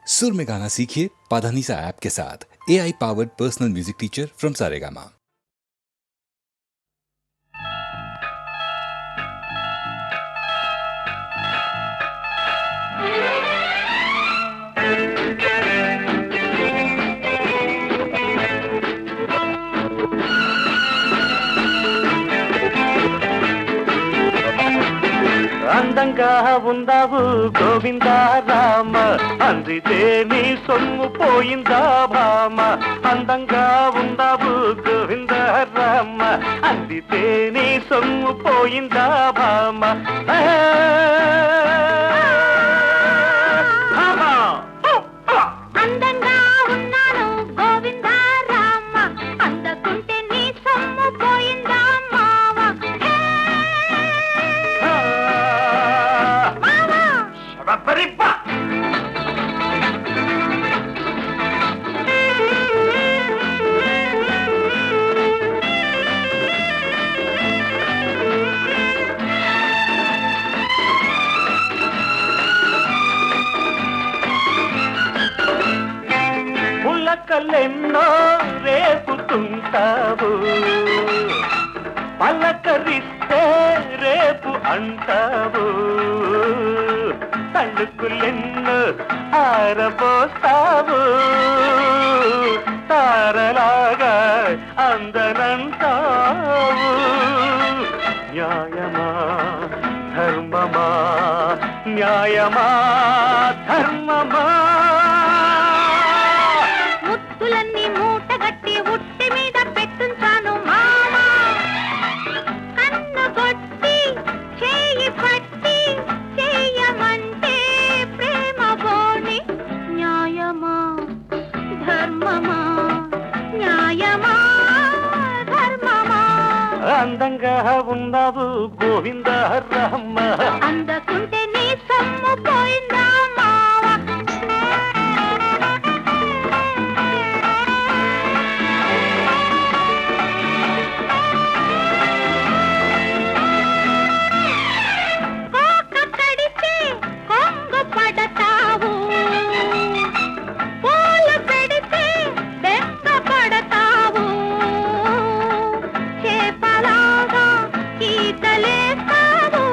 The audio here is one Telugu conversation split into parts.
सुर में गाना सीखिए पाधानीसा ऐप के साथ। AI powered personal music teacher from Saregama. అందంగా ఉందావు గోవిందా రామ, అందితే నీ సొమ్ము పోయిందా భామ. అందంగా ఉందావు గోవిందా రామ, అందితే నీ సొమ్ము పోయిందా భామ. అందంగా ఉన్నాను గోవిందా రామ, అందకుంటే నీ సొమ్ము పోయిందా మావ. పులకలెన్నో రేపుతుంటావు, పలకరిస్తే రేపు అంటావు. తళుకులెన్నో ఆరబోస్తావు, తారలాగా అందనంటావు. న్యాయమా ధర్మమా, న్యాయమా ధర్మమా. ముత్తులన్నీ మూటగట్టి ఉట్టి మీద పెట్టుంచాను మామ. కన్ను కొట్టి చేయి పట్టి చేయమంటే ప్రేమ బోని. న్యాయమా ధర్మమా, న్యాయమా ధర్మమా. అందంగా ఉన్నావు గోవిందా రామ, అందకుంటే నీ సొమ్ము పోయిందా మావ. కోక కడితే కొంగు పడతావు, పూలు పెడితే బెంగ పడతావు. చేపలాగా ఈతలేస్తావు,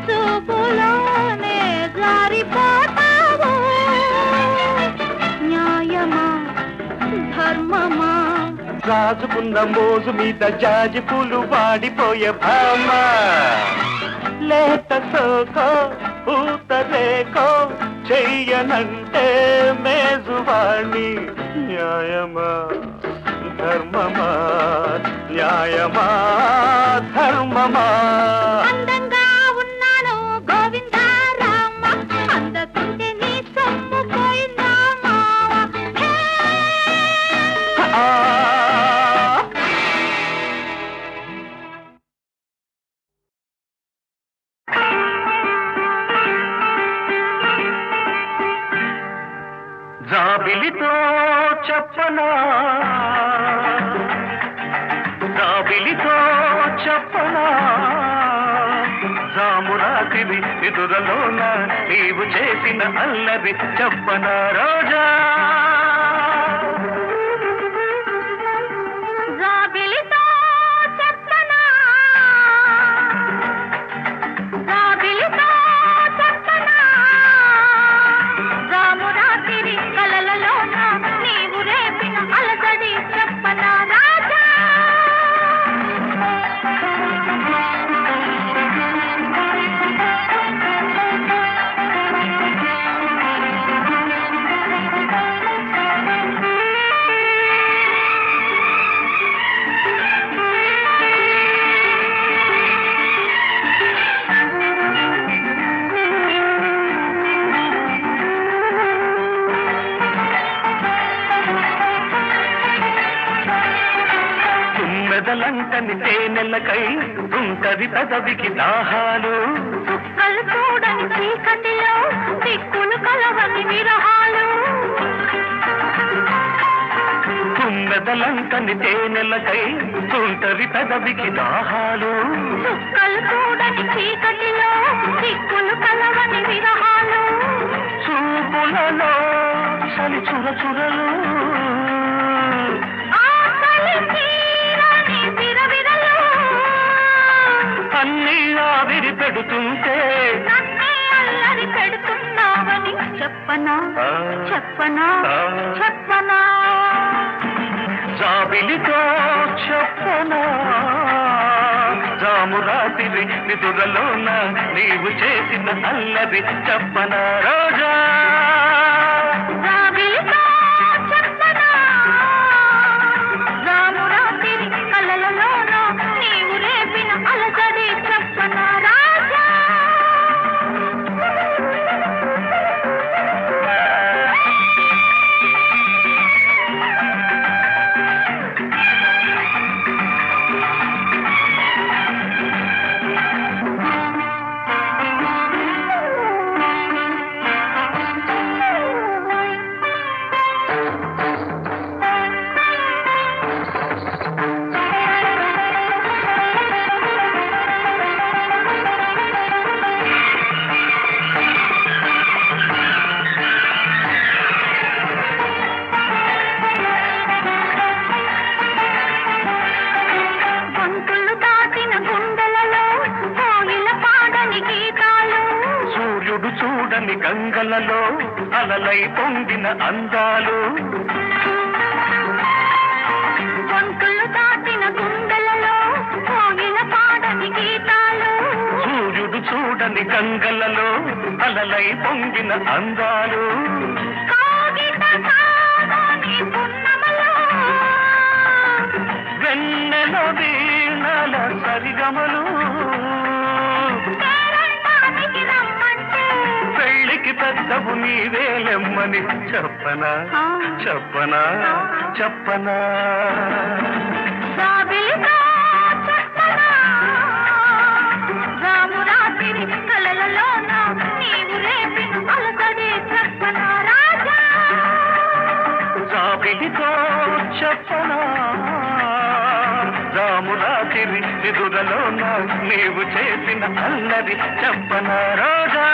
చూపులోనే జారిపోతావు. న్యాయమా ధర్మమా. రాజుకున్న మోజు మీద జాజి పూలు వాడిపోయే భామ. లేత సోకో పూత రేకో చెయ్యనంటే మేజువాణి. న్యాయమా ధర్మమా, న్యాయమా ధర్మమా. అందంగా ఉన్నాను గోవిందా రామ, అందకుంటే నీ సొమ్ము పోయిందా మావ. ఆ జాబిలితో చెప్పనా, జాబిలితో చెప్పనా. జామురాతివి ఎదురలోన నీవు చేసిన అల్లరి చెప్పనా రోజా. జాబిలితో చెప్పనా, జాబిలితో చెప్పనా. జామురాతిరి కలలలోన నీవు రేపిన అలజడి చెప్పనా రాజా. తుమ్మెదలంటని తేనెలకై ఉంటది పెదవికి దాహాలు. చుక్కలు చూడని చీకటిలో దిక్కులు కలవని విరహాలు. తుమ్మెదలంటని తేనెలకై ఉంటది పెదవికి దాహాలు. చుక్కలు చూడని చీకటిలో దిక్కులు కలవని విరహాలు. కన్నులలో చలి చురచురలు ఆకలి తీరని విరవిరలు అన్నీ ఆవిరి పెడుతుంటే నన్నే అల్లరి పెడుతున్నావని చెప్పనా చెప్పనా చెప్పనా జాబిలితో చెప్పనా జాము రాత్రి నిదురలోన నీవు చేసిన అల్లరి చెప్పనా రోజా రావిలితో చెప్పనా రామురాత్రి కలలలోన నీవు రేపిన అలజడి చెప్పనా రాజా చూడని గంగలలో అలలై పొంగిన అందాలు గొంతులు దాటిన గుండెలలో కోగిల పాడని గీతాలు సూర్యుడు చూడని గంగలలో అలలై పొంగిన అందాలు కాగిత కాదని పున్నమలో వెన్నెల వీణల సరిగమలు పేరంటానికి రమ్మంటే పెళ్ళికి పెద్దవు నీవేలెమ్మని చెప్పనా చెప్పనా చెప్పనా రావిలితో చెప్పనా రామురాత్రి కలలలోన నీవు రేపిన అలసడి చెప్పనా రాజా జాబిలితో చెప్పనా రామురాత్రి నిదురలోన నీవు చేసిన అల్లరి చెప్పనా రోజా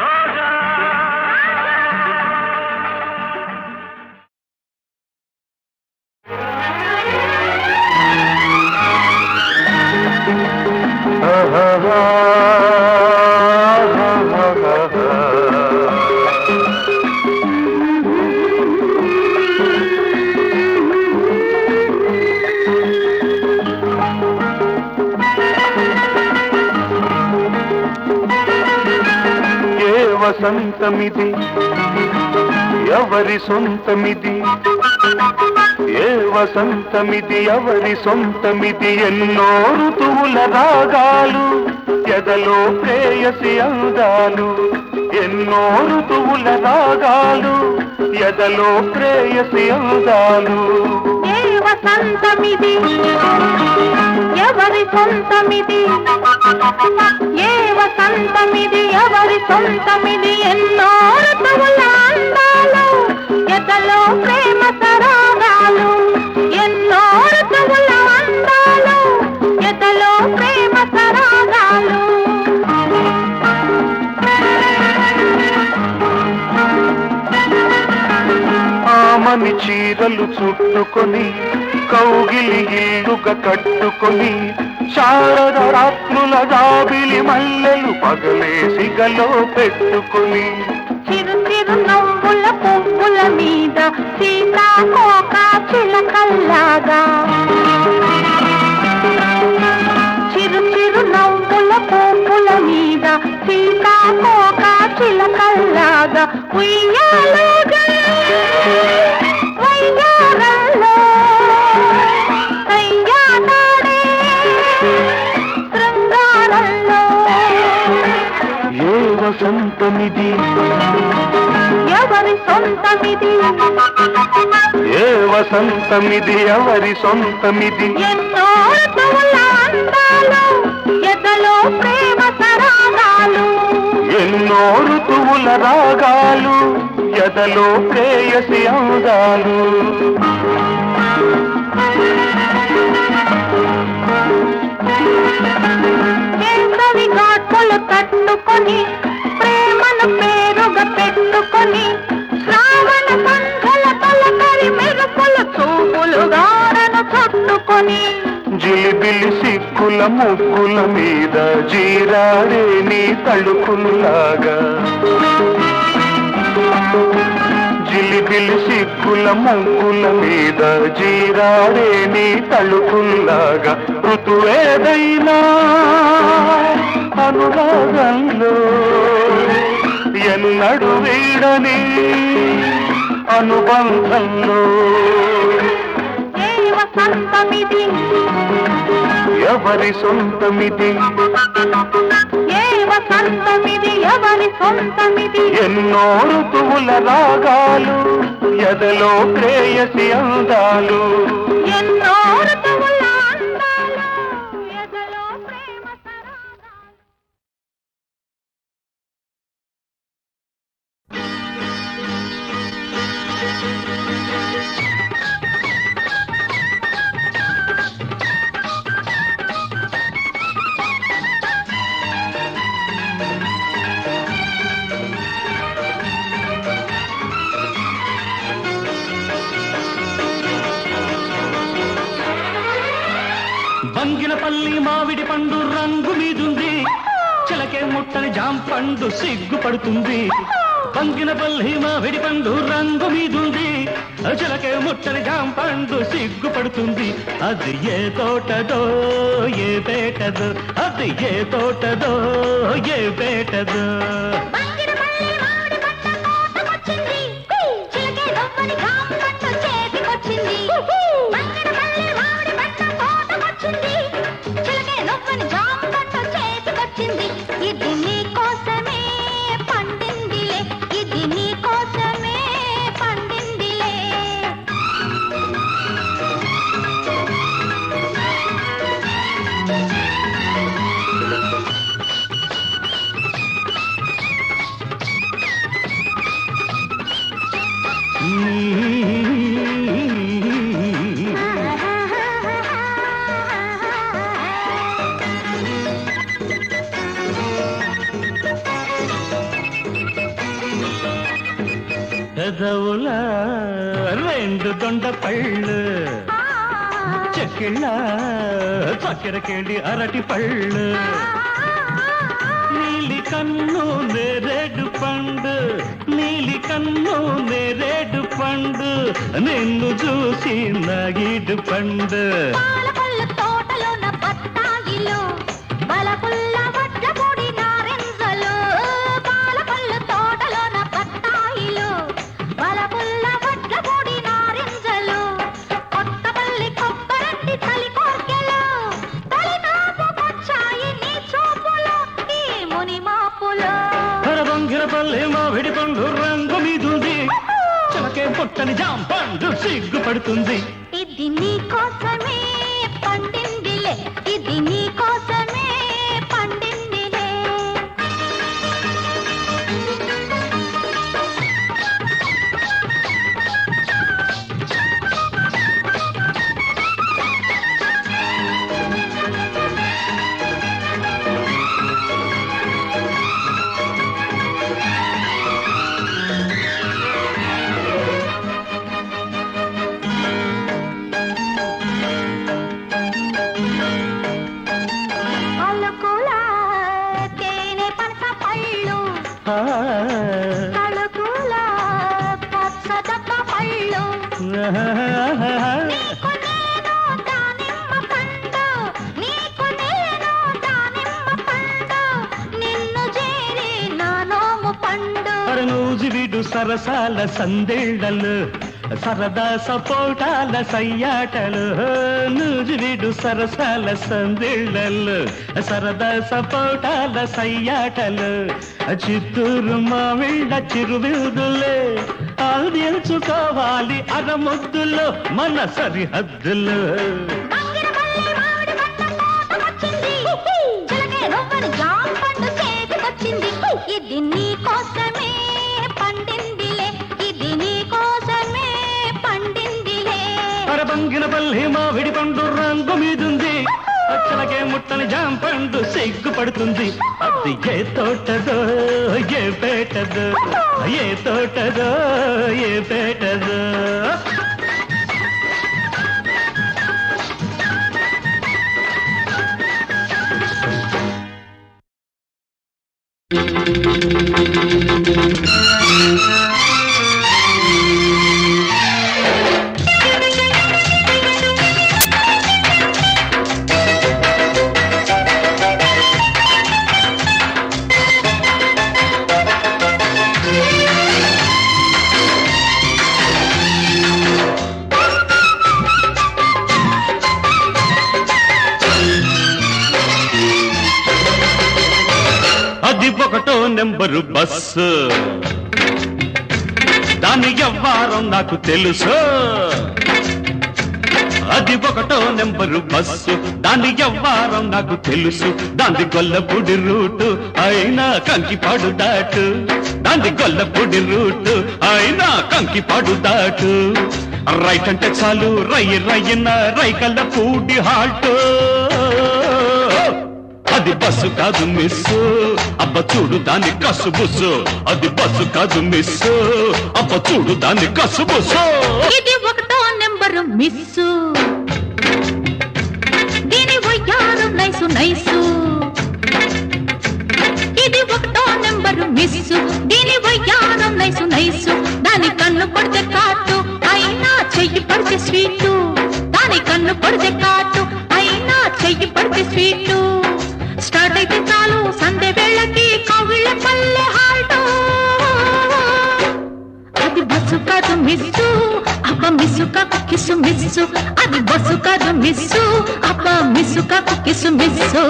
రోజా వసంతమిది ఎవరి సొంతమిది ఏ వసంతమిది ఎవరి సొంతమిది ఎన్నో ఋతువుల రాగాలు ఎదలో ప్రేయసి అందాలు ఎన్నో ఋతువుల రాగాలు ఎదలో ప్రేయసి అందాలు ఏ వసంతమిది ఎవరి సొంతమిది ఏ వసంతమిది ఎవరి సొంతమిది ఎన్నో ఋతువుల అందాలు ఎదలో ప్రేమ సరాగాలు ఎన్నో ఋతువుల అందాలు ఎదలో ప్రేమ సరాగాలు ఆమని చీరలు చుట్టుకొని కౌగిలి ఇల్లుగా కట్టుకొని శారద రాత్రుల జాబిలి మల్లెలు పగలేసిగలో పెట్టుకొని చిరు చిరు నవ్వుల పువ్వుల మీద సీతాకోక చిలకల్లాగా చిరు చిరు నవ్వుల పువ్వుల మీద సీతాకోక చిలకల్లాగా ఉయ్యాలుగా వయ్యారంలో కయ్యాటాడే శృంగారంలో ఏ వసంతమిది ఎవరి సొంతమిది ఏ వసంతమిది ఎవరి సొంతమిది ఎన్నో ఋతువుల అందాలు ఎదలో ప్రేమ సరాగాలు ఎన్నో ఋతువుల రాగాలు ఎదలో ప్రేయసి అందాలు వేసవి ఘాటులు తట్టుకొని ప్రేమను పేరు పట్టుకొని జిలిబిలి సిక్కుల ముగ్గుల మీద జీరాడే నీ తళుకుల్లాగా జిలిబిలి సిక్కుల ముగ్గుల మీద జీరాడే నీ తళుకుల్లాగా ఋతువేదైనా అనురాగంలో ఎన్నడు వీడని అనుబంధంలో ఏ వసంతమిది ఎవరి సొంతమిది ఏ వసంతమిది ఎవరి సొంతమిది ఎన్నో ఋతువుల రాగాలు ఎదలో ప్రేయసి అందాలు ఎన్నో ఋతువుల అందాలు ఎదలో ప్రేమ సరాగాలు. బంగినపల్లి మామిడి పండు రంగు మీదుంది చిలకే ముట్టని జాంపండు సిగ్గుపడుతుంది బంగినపల్లి మామిడి పండు రంగు మీదుంది చిలకే ముట్టని జాంపండు సిగ్గుపడుతుంది అది ఏ తోటదో ఏ పేటదో అది ఏ తోటదో ఏ పేటదో బంగినపల్లి మామిడి పంట తోటకొచ్చింది చిలకే నవ్వని జాంపండు చేతికొచ్చింది బంగినపల్లి మామిడి పంట తోటకొచ్చింది చిలకే నవ్వని జాంపండు చేతికొచ్చింది ఇది నీ కోసమే పండిందిలే ఇది నీ కోసమే పండిందిలే పెదవుల రెండు దొండ పళ్ళు చెక్కిళ్ళ చక్కెరకేళి అరటి పళ్ళు నీలి కన్ను నేరేడు పండు నీలి కన్ను నేరేడు పండు నిన్ను చూసి నాగిడు పండు పాలపళ్ళు తోటలోన బత్తాయిలు బలపుల్ల వడ్ల పొడి నారింజలు పాలపళ్ళు తోటలోన బత్తాయిలు బలపుల్ల వడ్ల పొడి నారింజలు కొత్తపల్లి కొబ్బరంటి తలి కోర్కెలు తలినాపుకొచ్చాయి నీ చూపులు ఈ ముని మాపులు బంగిరపల్లి మామిడి పండు రంగు మీదుంది చిలకే పుట్టని జాంపండు సిగ్గుపడుతుంది ఇది నీ కోసమే పండిందిలే ఇది నీ కోసమే పండిందిలే అలకుల తేనె పనస పళ్ళు తలుకుల పచ్చదప్ప పళ్ళు నీకు నేను దానిమ్మ పండు నీకు నేను దానిమ్మ పండు నిన్ను చేరి నా నోము పండు నూజివిడు సరసాల సందేళ్లలు సరదా సపోటాల సయ్యాటలు నూజివిడు సరసాల సందేళ్లలు సరదా సపోటాల సయ్యాటలు చిత్తూరు మామిళ్ళ చిరువిరుదులే అందించుకోవాలి అరముద్దులు మన సరిహద్దులు బంగినపల్లి మామిడి పంట తోటకొచ్చింది చిలకే నవ్వని జాంపండు చేతికొచ్చింది ఇది నీ కోసమే పండిందిలే ఇది నీ కోసమే పండిందిలే బంగినపల్లి మామిడి పండు రంగు మీదుంది చిలకే ముట్టని జాంపండు సిగ్గుపడుతుంది అది ఏ తోటదో ఏ పేటదో ఏ తోటదో ఏ పేటదో నెంబరు బస్సు దాని ఎవ్వారం నాకు తెలుసు అది ఒకటో నెంబరు బస్సు దాని ఎవ్వారం నాకు తెలుసు దాని గొల్లపూడి రూటు అయినా కంకిపాడు దాటు దాని గొల్లపూడి రూటు అయినా కంకిపాడు దాటు రైట్ అంటే చాలు రయ్యన రైకల్లపూడి హాల్ట్ అది బస్సు కాదు మిస్సు అబ్బ చూడు దాని కసు బుస్సు అది బస్సు కాదు మిస్సు అబ్బ చూడు దాని కసు బుస్సు ఇది ఒకటో నెంబరు మిస్సు దీని వయ్యారు నైసు నైసు ఇది ఒకటో నెంబరు మిస్సు దీని వయ్యారం నైసు నైసు దాని కన్ను పడితే కాటు అయినా చెయ్యి పడితే స్వీటు దాని కన్ను పడితే కాటు అయినా చెయ్యి పడితే స్వీటు స్టార్ట్ అయితే చాలు సందే వేళకి కవిళ్ళ పల్లె హాల్టు అది బస్సు కాదు మిస్సు అబ్బ మిస్సు కాకు కిసు మిస్సు అది బస్సు కాదు మిస్సు అబ్బ మిస్సు కాకు కిసు మిస్సు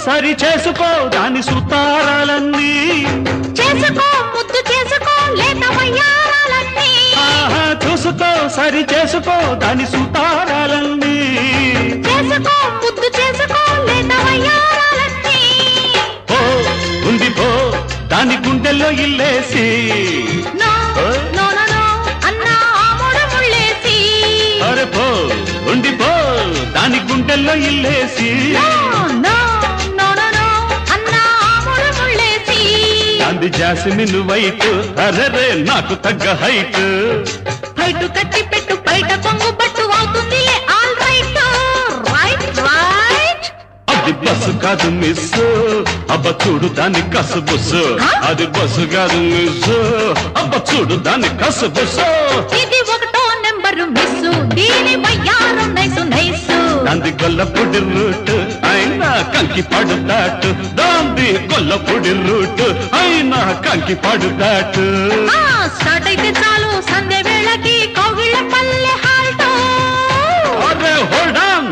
సరి చేసుకో దాని సుతారాలన్నీ చేసుకో ముద్దు చేసుకో లేత వయ్యారాలన్నీ చూసుకో సరి చేసుకో దాని సుతారాలన్నీ చేసుకో ముద్దు చేసుకో లేత వయ్యారాలన్నీ పో ఉంది పో దాని గుండెల్లో ఇల్లేసి నో నో నో నో అన్నా ఆమోడ ముళ్ళేసి అరే పో ఉంది పో దాని గుండెల్లో ఇల్లేసి అంది జాస్మిన్ వైట్ అరరే నాకు తగ్గ హైట్ హైట్ కట్టి పెట్టు బయట కొంగు పట్టు అవుతుంది ఆల్ రైట్ రైట్ రైట్ అది బస్సు కాదు మిస్ అబ్బ చూడు దాని కసు బుస్సు అది బస్సు కాదు మిస్ అబ్బ చూడు దాని కసు బుస్సు ఇది ఒకటో నెంబరు మిస్ దీని వయ్యారం నైసు నైసు దాంది గొల్లపూడి రూట్ అయినా కంకిపాడు దాటు దాంది గొల్లపూడి రూట్ అయినా కంకిపాడు దాటు స్టార్ట్ అయితే చాలు సందే వేళకి కౌగిళ్ళ పల్లె హాల్ట్ అరే హోల్డ్ ఆన్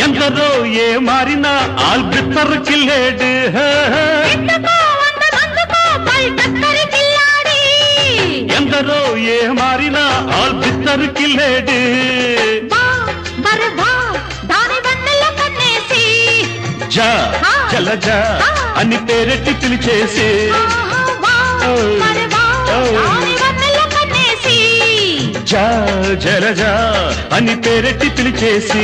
ఎందరో ఏ మారినా ఆల్బిత్తర్ కిల్లేడు ఎందరో ఏ మారినా ఆల్బిత్తర్ కిల్లేడు జా జలజా అని పేరెట్టి పిలిచేసి జా జలజా అని పేరెట్టి పిలిచేసి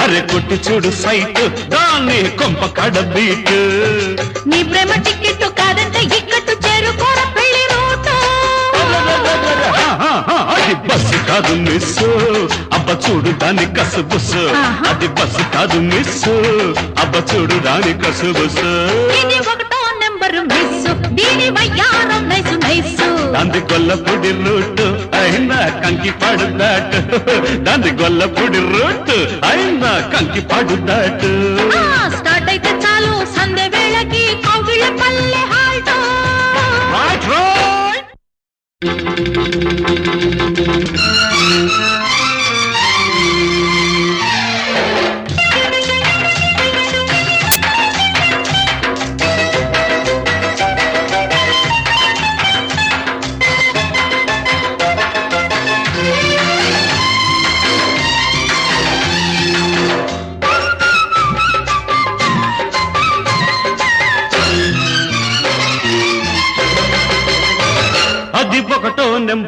అరే కొట్టి చూడు సైట్ దాన్ని కొంప కడబీట్ నీ ప్రేమ టికెట్ కాదంటే ఇక్కట్టు చేరుకోర పెళ్లి రూటు అది బస్సు కాదు మిస్ అబ్బ చూడు దాని కసు బుస్సు అది బస్సు కాదు మిస్ అబ్బ చూడు దాని కసు బుస్సు ఇది ఒకటో నెంబరు మిస్ దీని వయ్యారం నైసు నైసు దాంది గొల్లపూడి రూట్ అయినా కంకిపాడు దాటు దాంది గొల్లపూడి రూట్ అయినా కంకిపాడు దాటు స్టార్ట్ అయితే చాలు సందే వేళకి కౌగిళ్ళ పల్లె halt right right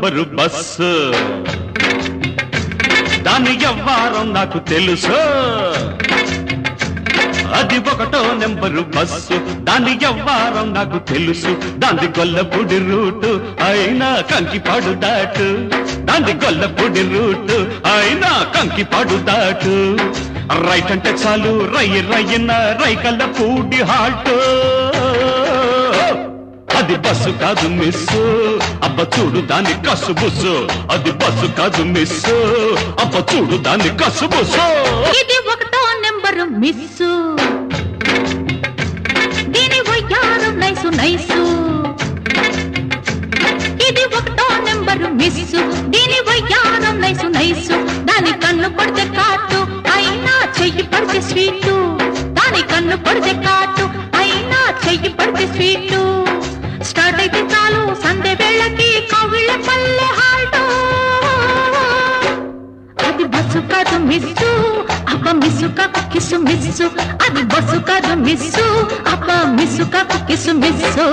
number bus దాని ఎవ్వారం నాకు తెలుసు అది ఒకటో నెంబరు బస్సు దాని ఎవ్వారం నాకు తెలుసు దాని గొల్లపూడి రూటు అయినా కంకిపాడు దాటు దాని గొల్లపూడి రూటు అయినా కంకిపాడు దాటు రైట్ అంటే చాలు రయ్యన రైకల్లపూడి హాల్ట్ అది బస్సు కాదు మిస్సు అబ్బ చూడు దాని కసు బుస్సు అది బస్సు కాదు మిస్సు అబ్బ చూడు దాని కసు బుస్సు ఇది ఒకటో నెంబరు మిస్సు దీని వయ్యారం నైసు నైసు ఇది ఒకటో నెంబరు మిస్సు దీని వయ్యారం నైసు నైసు దాని కన్ను పడితే కాటు అయినా చెయ్యి పడితే స్వీటు దాని కన్ను పడితే కాటు అయినా చెయ్యి పడితే స్వీటు స్టార్ట్ అయితే చాలు సందే వేళకి కవిళ్ళ పల్లె హాల్ట్ అది బస్సు కాదు మిస్సు అబ్బ మిస్సు కాకు కిసు మిస్సు అది బస్సు కాదు మిస్సు అబ్బ మిస్సు కాకు కిసు మిస్సు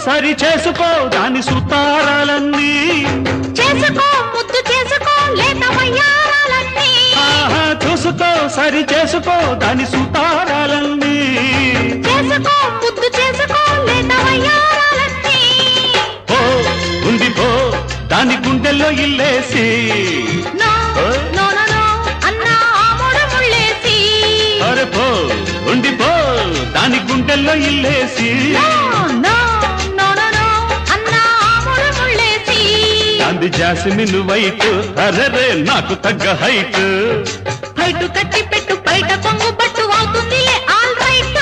సరి చేసుకో దాని సుతారాలన్నీ చేసుకో ముద్దు చేసుకో లేత వయ్యారాలన్నీ చూసుకో సరి చేసుకో దాని సుతారాలన్నీ చేసుకో ముద్దు చేసుకో లేత వయ్యారాలన్నీ పో ఉంది పో దాని గుండెల్లో ఇల్లేసి నో నో నో నో అన్నా ఆమోడ ముళ్ళేసి అరే పో ఉంది పో దాని గుండెల్లో ఇల్లేసి అంది జాస్మిన్ వైట్ అరరే నాకు తగ్గ హైట్ హైట్ కట్టి పెట్టు బయట కొంగు పట్టు అవుతుందిలే ఆల్ రైట్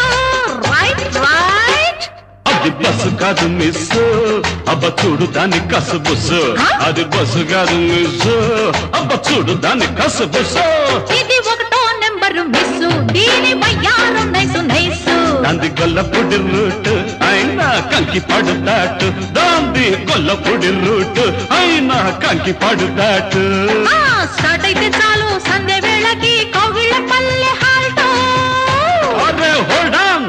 రైట్ రైట్ అది బస్సు కాదు మిస్ అబ్బ చూడు దాని కసు బుస్సు అది బస్సు కాదు మిస్ అబ్బ చూడు దాని కసు బుస్సు ఇది ఒకటో నెంబరు మిస్ దీని వయ్యారం నైసు నైసు దాంది గొల్లపూడి రూట్ అయినా కంకి పడు దాటు దాంది గొల్లపూడి రూట్ అయినా కంకి పడు దాటు స్టార్ట్ అయితే చాలు సంధ్య వేళకి కౌగిళ్ళ పల్లె హాల్ట్ అరే హోల్డ్ ఆన్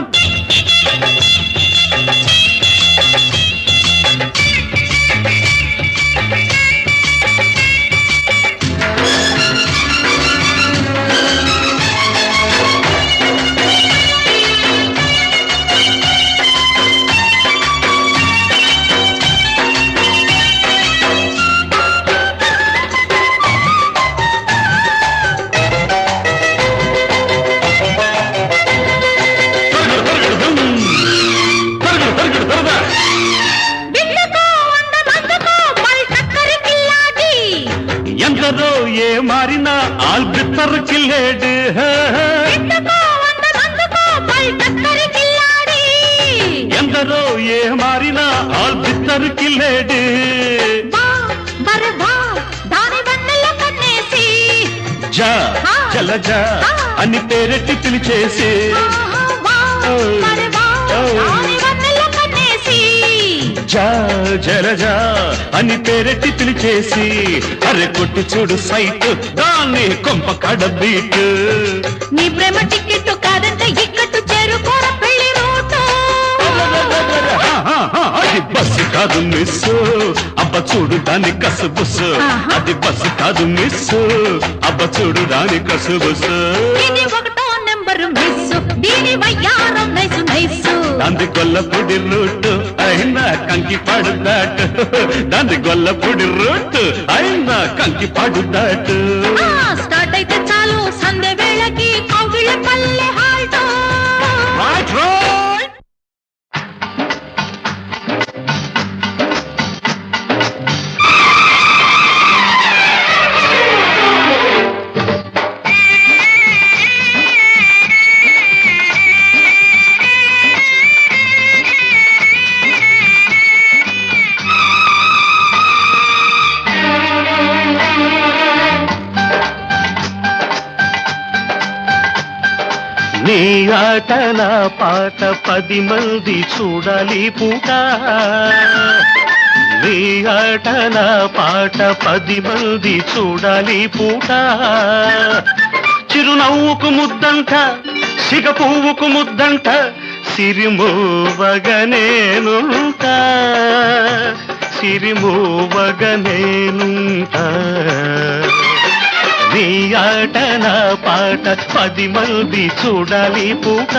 ఎందరో ఏ మారినా ఆల్బిత్తర్ కిల్లేడు ఎందరో ఏ మారినా ఆల్బిత్తర్ కిల్లేడు జా జలజ అని పేరెట్టి పిలిచేసి జా జలజ అని పేరెట్టి పిలిచేసి అరే కొట్టి చూడు సైట్ దాన్ని కొంప కడ బీట్ నీ ప్రేమ టికెట్ కాదంటే ఇక్కట్టు చేరుకోర పెళ్లి రూటు అది బస్సు కాదు మిస్ అబ్బ చూడు దాని కసు బుస్సు అది బస్సు కాదు మిస్ అబ్బ చూడు దాని కసు బుస్సు ఇది ఒకటో నెంబరు మిస్ దీని వయ్యారం నైసు నైసు దాంది గొల్లపూడి రూట్ అయినా కంకి పాడు దాటు దాంది గొల్లపూడి రూట్ అయినా కంకి పాడు దాటు స్టార్ట్ అయితే చాలు సంధ్య వేళకి కౌగిళ్ళ పల్లె హాల్ట్ రైట్ రైట్ నీ ఆట నా పాట 10 మంది చూడాలి పూట నీ ఆట నా పాట 10 మంది చూడాలి పూట చిరునవ్వుకు ముద్దంట సిగ పువ్వుకు ముద్దంట సిరిమోవగనేనుంటా సిరిమోవగనేనుంటా నీ ఆట నా పాట 10 మంది చూడాలి పూట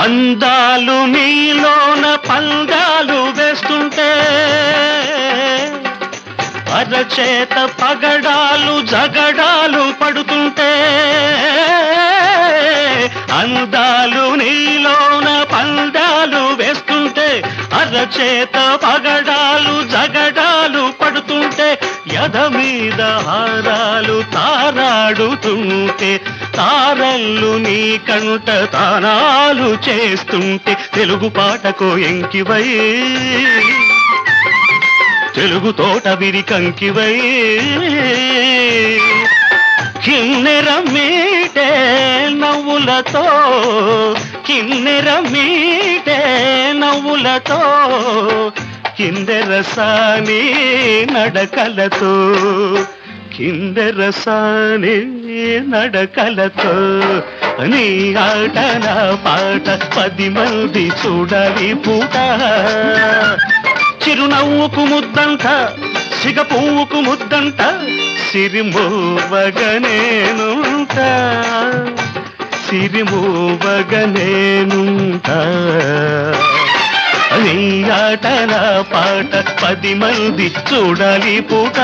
అందాలు నీలోన పందాలు వేస్తుంటే అరచేత పగడాలు జగడాలు పడుతుంటే అందాలు నీలోన పందాలు వేస్తుంటే అరచేత పగడాలు జగడాలు పడుతుంటే యద మీద హారాలు తారాడుతుంటే తారల్లు నీ కంట తానాలు చేస్తుంటే తెలుగు పాటకు ఎంకివై తెలుగు తోట విరి కంకివై కిన్నెర మీటే నవ్వులతో కిన్నెర మీటే నవ్వులతో కిందెరసాని నడకలతో కిందెరసాని నడకలతో నీ ఆట నా పాట 10 మంది చూడాలి పూట చిరునవ్వుకు ముద్దంట సిగ పువ్వుకు ముద్దంట సిరిమోవగనేనుంటా సిరిమోవగనేనుంటా నీ ఆట నా పాట 10 మంది చూడాలి పూట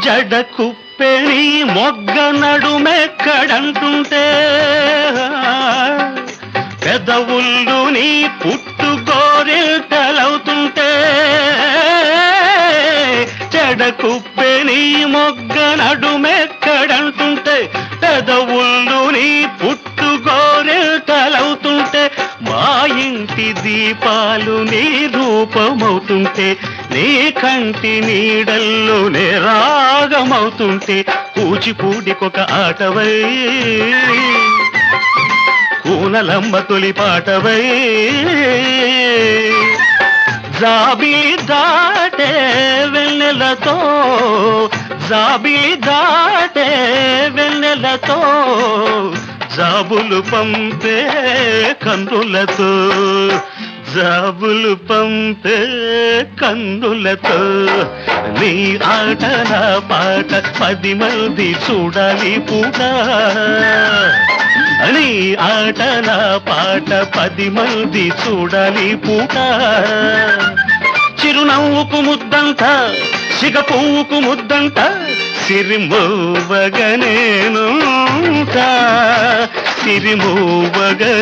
జడ కుప్పెని మొగ్గ నడుమెక్కడంటుంటే పెదవుళ్ళు నీ పుట్టు గోరిల్తలవుతుంటే జడ కుప్పెని మొగ్గ నడుమెక్కడంటుంటే పెదవుళ్ళు నీ పుట్టు గోరిల్తలవుతుంటే మా ఇంటి దీపాలు నీ రూపమవుతుంటే నీ కంటి నీడల్లో నే రాగమవుతుంటే కూచిపూడికొక ఆటవై కూనలమ్మ తొలి పాటవై జాబిలి దాటే వెన్నెలతో జాబిలి దాటే వెన్నెలతో జాబులు పంపే కన్నులతో జాబులు పంపే కన్నులతో నీ ఆట నా పాట 10 మంది చూడాలి పూట నీ ఆట నా పాట 10 మంది చూడాలి పూట చిరునవ్వుకు ముద్దంట సిగ పువ్వుకు ముద్దంట సిరిమోవగనేనుంటా సిరిమోవగనేనుంటా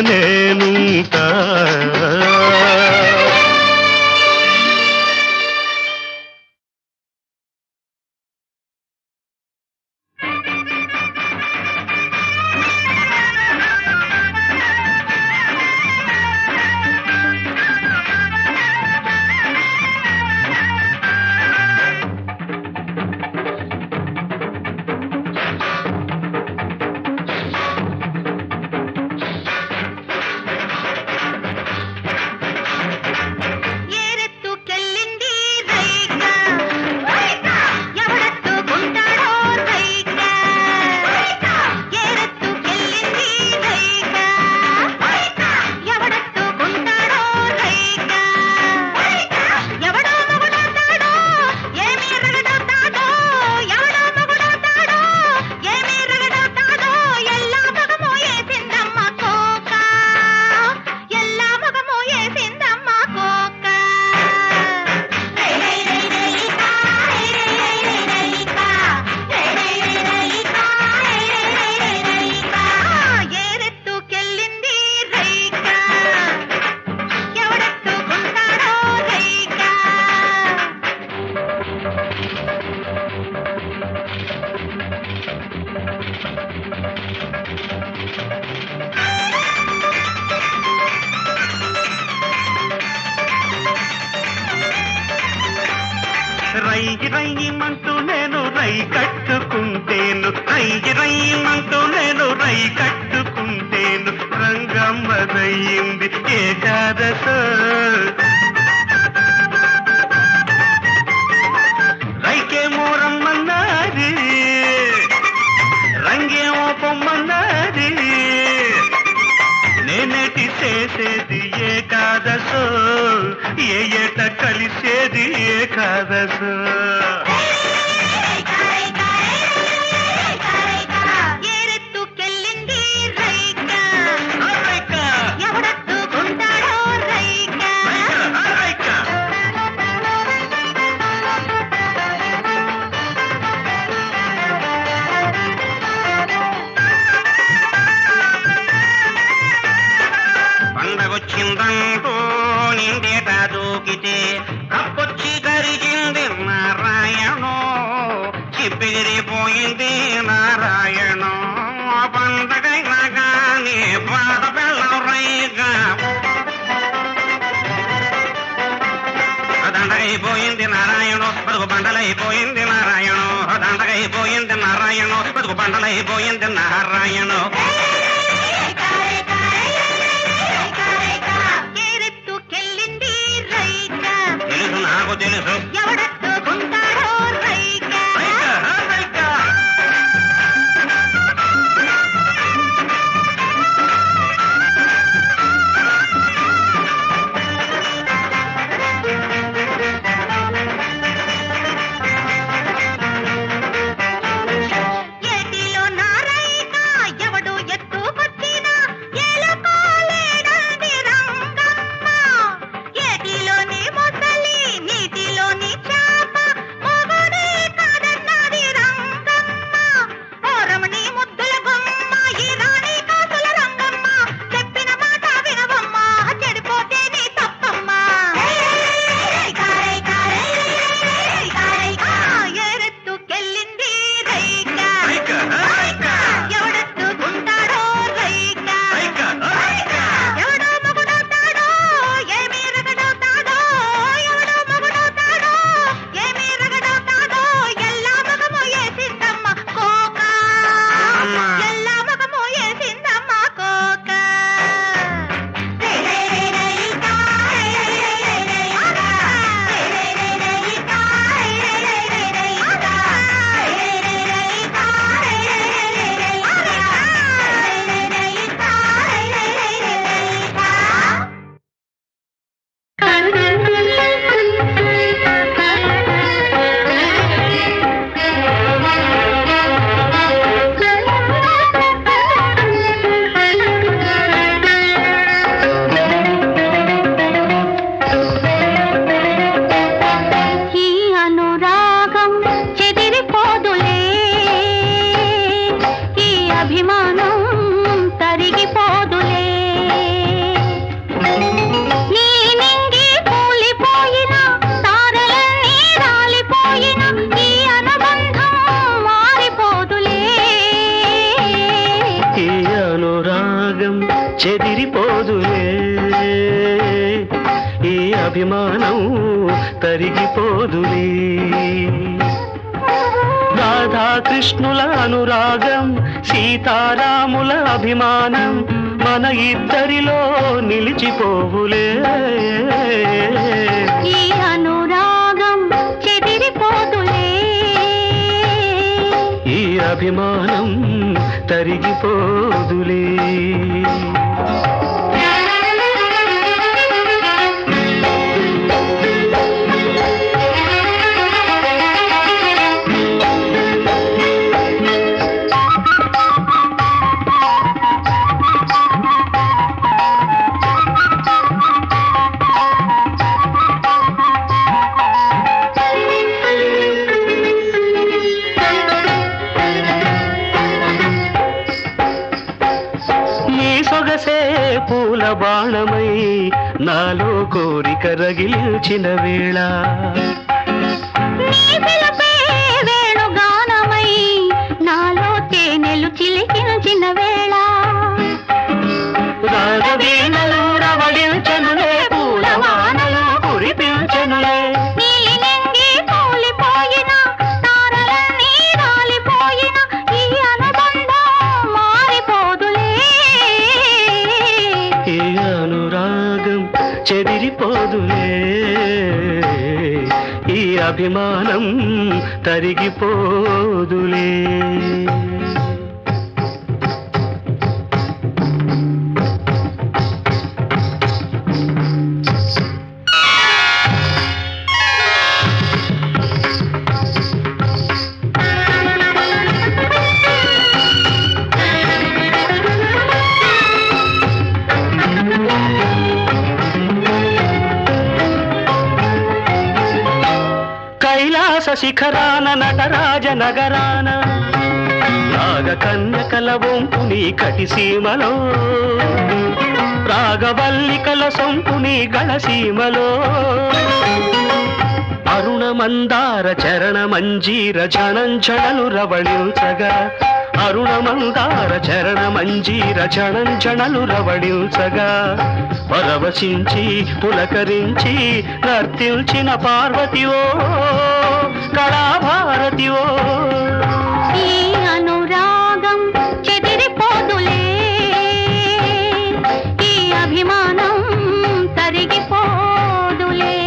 రయ్యి రయ్యమంటూ నేను రై కట్టుకుంటేను, రయ్యి రయ్యమంటూ నేను రై కట్టుకుంటేను, రంగమ్మదయ్యింది ఏకాదశో. రైకేమో రమ్మన్నది, రంగేమో పొమ్మన్నది, నేనేటి చేసేది ఏకాదశో, ఏ ఏట కలిసేది ఏకాదశో. పండగొచ్చిందంటూ నిండేట దూకితే కప్పొచ్చి కరిగింది నారాయణో, చిప్పిగిరిపోయింది నారాయణో. పండగైనా కానీ బాధ పెళ్ళరైగా దండగైపోయింది నారాయణో, బతుకు బండలైపోయింది నారాయణో, దండగైపోయింది నారాయణో, బతుకు బండలైపోయింది నారాయణో. తెలుసు నాకు తెలుసు, చెదిరిపోదులే ఈ అభిమానం తరిగిపోదులే. రాధాకృష్ణుల అనురాగం, సీతారాముల అభిమానం మన ఇద్దరిలో నిలిచిపోవులే. ఈ అనురాగం చెదిరిపోదులే, ఈ అభిమానం తరిగిపోదులే. పూల బాణమై నాలో కోరిక రగిల్చిన వేళ, వేణుగానమై నాలో తేనెలు చిలికించిన వేళ, రాగవీణలు రవళించనులే, పూల వానలు కురిపించనులే, నీలి నింగి పూలి అభిమానం తరిగిపోదులే. శిఖరాన నటరాజ నగరాన నాగ కన్యకల వంపు నీ కటిసీమలో, రాగవల్లికల సొంపు నీ గళసీమలో, అరుణ మందార చరణ మంజీర ఝణంఝణలు రవళించగా, అరుణ మందార చరణ మంజీర ఝణంఝణలు రవళించగా, పరవశించి పులకరించి నర్తించిన పార్వతివో కళాభారతివో. ఈ అనురాగం చెదిరిపోదులే, ఈ అభిమానం తరిగిపోదులే.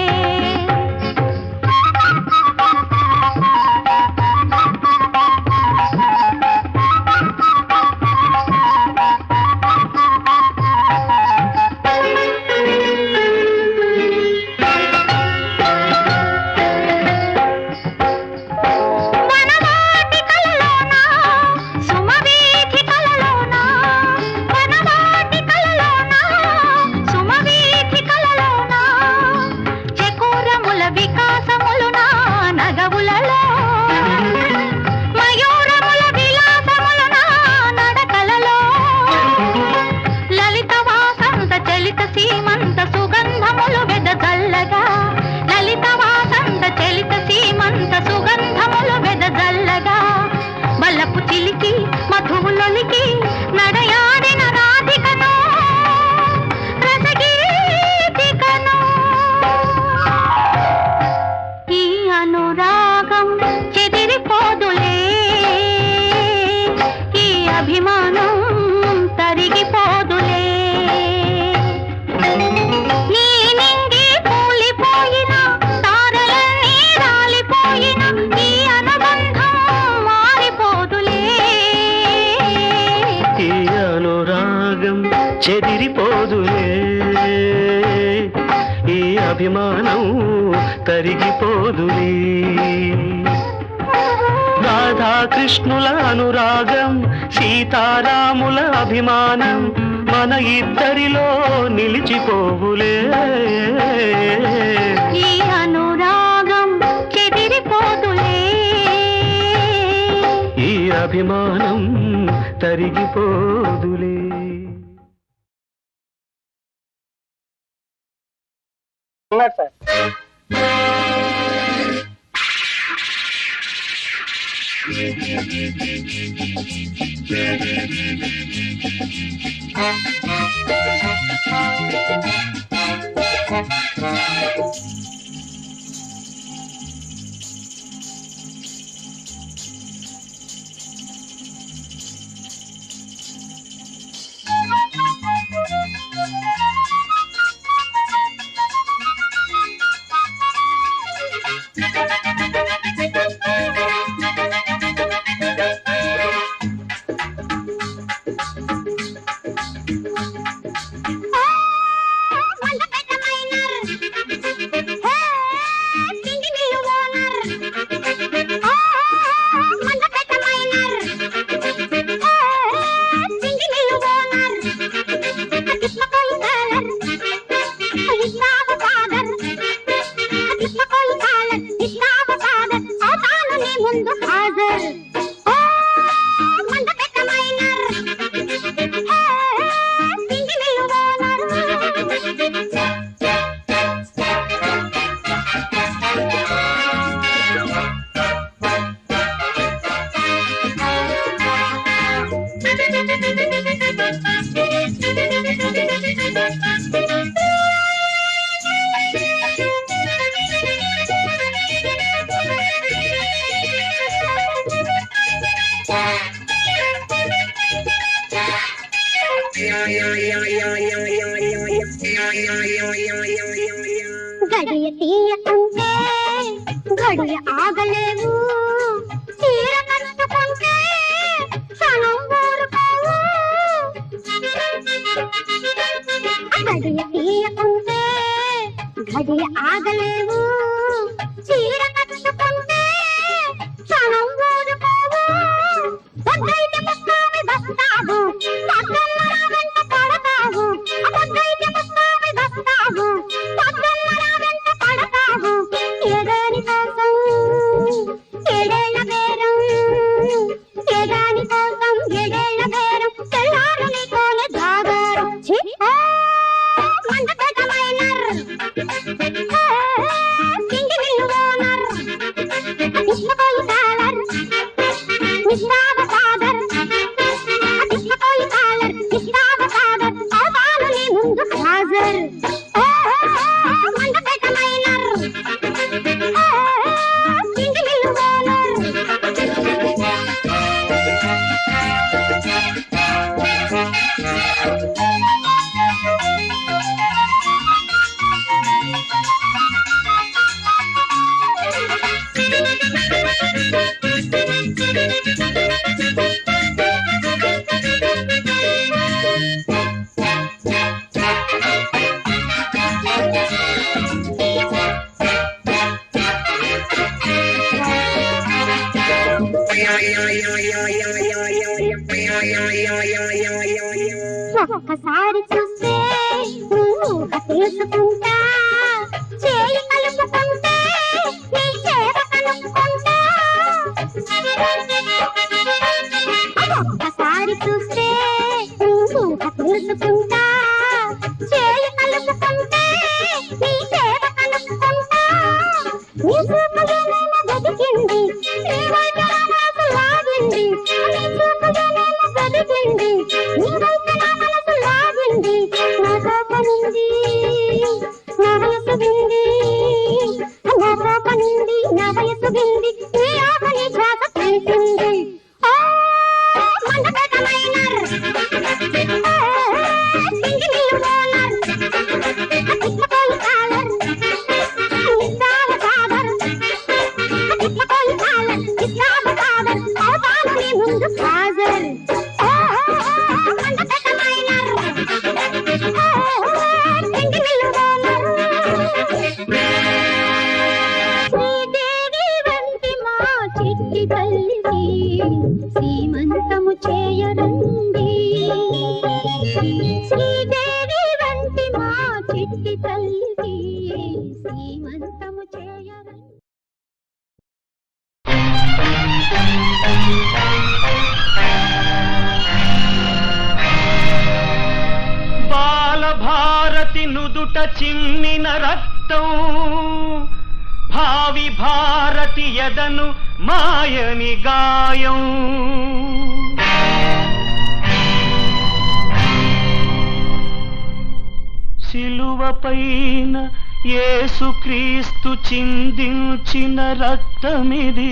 చెదిరిపోదులే, ఈ అభిమానం తరిగిపోదులే. రాధాకృష్ణుల అనురాగం, సీతారాముల అభిమానం మన ఇద్దరిలో నిలిచిపోవులే. ఈ అనురాగం చెదిరిపోదులే, ఈ అభిమానం తరిగిపోదులే. సార్ గడియ ఆగలేవు చీర కట్టుకుంటే క్షణం ఊరుకోవు గడియ తీయకుంటే గడియ ఆగలేవు చీర కట్టుకుంటే క్షణం ఊరుకోవు పొద్దైతే ముస్తామి బస్తావు పొద్దల్ల నా వెంట పడతావు పొద్దైతే ముస్తామి బస్తావు పొద్దల్ల నా వెంట పడతావు ఏడాని కోసం ఏడేళ్ల బేరం ఏడాని కోసం ఏడేళ్ల బేరం తెల్లారు నీతోనే జాగారం మండపేట మైనర్ సింగి నిల్లు ఓనర్ ఇష్టపోయి కాలర్ నిష్ఠావ సాగర్ ఇష్టపోయి కాలర్ నిష్ఠావ సాగర్ అవతాను నీ ముందు హాజర్ మండపేట మైనర్ సింగి నిల్లు ఓనర్ ఒక్కసారి చూస్తే ఊహ తెలుసుకుంటా చేయి కలుపుకుంటే నీ చేత కలుపుకుంటా ఒక్కసారి చూస్తే ఊహ తెలుసుకుంటా చేయి కలుపుకుంటే నీ చేత కలుపుకుంటా నీ చూపులోనేమో వెతికింది నీ వైపు నా మనసు లాగింది నీ చూపులోనేమో వెతికింది నీ వైపు నా మనసు లాగింది నా కోపనుంది నా వయసు బింది నా కోపనుంది నా వయసు బింది నీ ఆకలి శ్వాస తెలిసింది మండపేట మైనర్ సింగి నిల్లు ఓనర్ ఇష్టపోయి కాలర్ నిష్ఠావ సాగర్ ఇష్టపోయి కాలర్ నిష్ఠావ సాగర్ అవతాను నీ ముందు హాజర్ మండపేట మైనర్ సింగి నిల్లు ఓనర్ శ్రీదేవి వంటి మా చిట్టి తల్లికి సీమంతము చేయరండి శ్రీదేవి వంటి మా చిట్టి తల్లికి సీమంతము చేయరండి బాలభారతి నుదుట చిమ్మిన రక్తం భావి భారతి ఎదను మాయని గాయం శిలువపైన యేసుక్రీస్తు చిందించిన రక్తమిది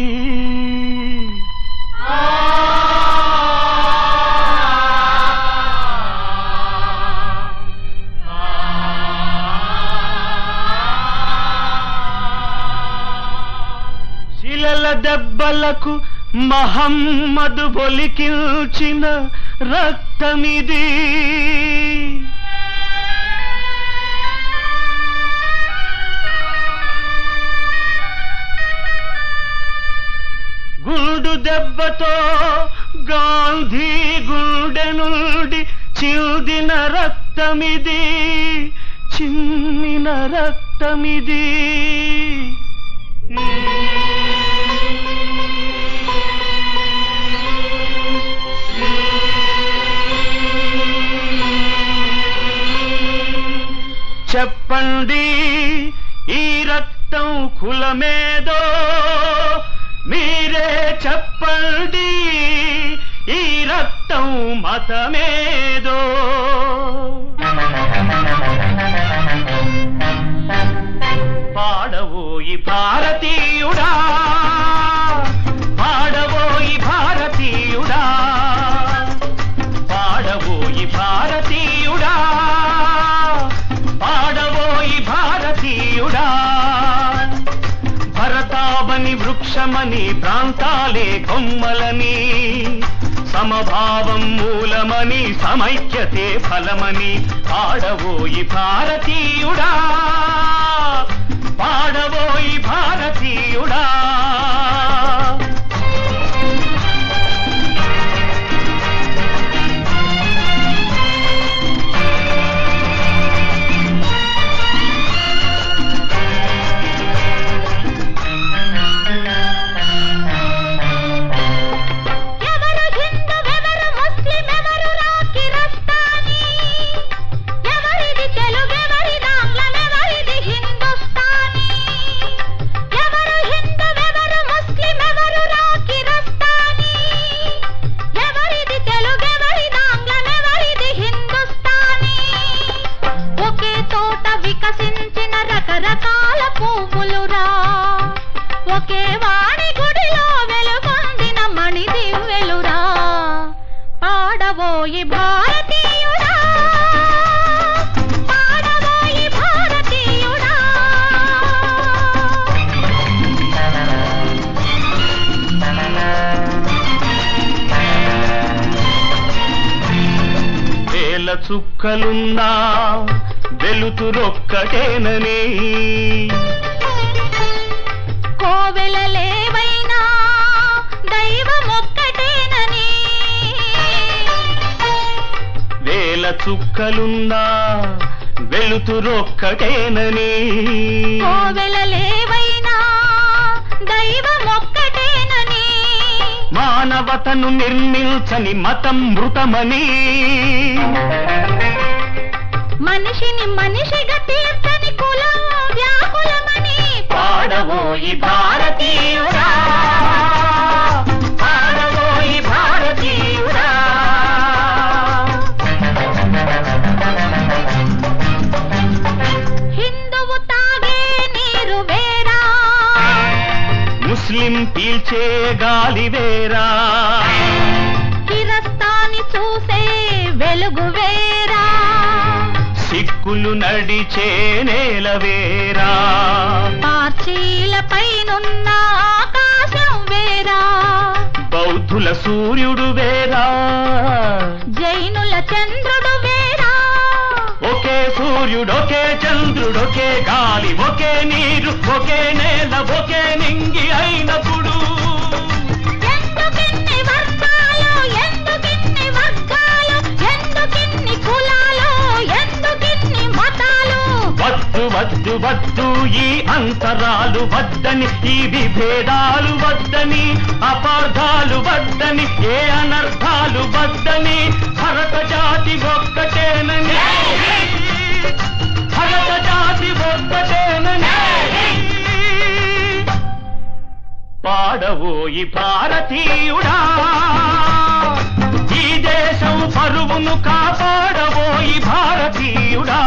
శిలల దెబ్బలకు మహమ్మదు ఒలికిల్చిన రక్తమిది గుండు దెబ్బతో గాంధీ గుండె నుండి చిల్దిన రక్తమిది చిమ్మిన రక్తమిది చెప్పండి ఈ రక్తం కులమేదో మీరే చెప్పండి ఈ రక్తం మతమేదో పాడవోయి భారతీయుడా పాడవోయి భారతీయుడా పాడవోయి భారతీయుడా పాడవోయి భారతీయుడా భరతా పంజాబని వృక్షమని ప్రాంతాలే కొమ్మలని సమభావం మూలమని సమైక్యతే ఫలమని పాడవోయి భారతీయుడా పాడవోయి భారతీయుడా. వికసించిన రకరకాల పువ్వులురా ఒకే వాణి గుడిలో వెలుగొందిన మణి దివ్వెలురా పాడవోయి భారతీయుడా పాడవోయి భారతీయుడా. వేల చుక్కలున్నా వెలుతురొక్కటేనని కోవెలలేవైనా దైవమొక్కటేనని వేల చుక్కలున్నా వెలుతురొక్కటేనని కోవెలలేవైనా దైవమొక్కటేనని మానవతను నిర్మించని మతం మృతమని మనిషిని మనిషిగా తీర్చని కులం వ్యాకులమని పాడవోయి భారతీయుడా పాడవోయి భారతీయుడా. హిందువు తాగే నీరు వేరా ముస్లిం పీల్చే గాలి వేరా కిరస్తాని చూసే వెలుగు వేరా సిక్కులు నడిచే నేల వేరా పార్చీలపైనున్న ఆకాశం వేరా బౌద్ధుల సూర్యుడు వేరా జైనుల చంద్రుడు వేరా ఒకే సూర్యుడు ఒకే చంద్రుడు ఒకే గాలి ఒకే నీరు ఒకే నేల ఒకే నింగి అయినప్పుడు ఎందుకిన్ని వర్గాలు ఎందుకిన్ని వర్గాలు ఎందుకిన్ని కులాలు ఎందుకిన్ని మతాలు వద్దు వద్దు వద్దు ఈ అంతరాలు వద్దని ఈ విభేదాలు వద్దని అపార్థాలు వద్దని ఏ అనర్థాలు వద్దని భరత జాతి ఒక్కటేనని భరత జాతి ఒక్కటేనని పాడవోయి భారతీయుడా ఈ దేశం పరువును కాపాడవోయి భారతీయుడా.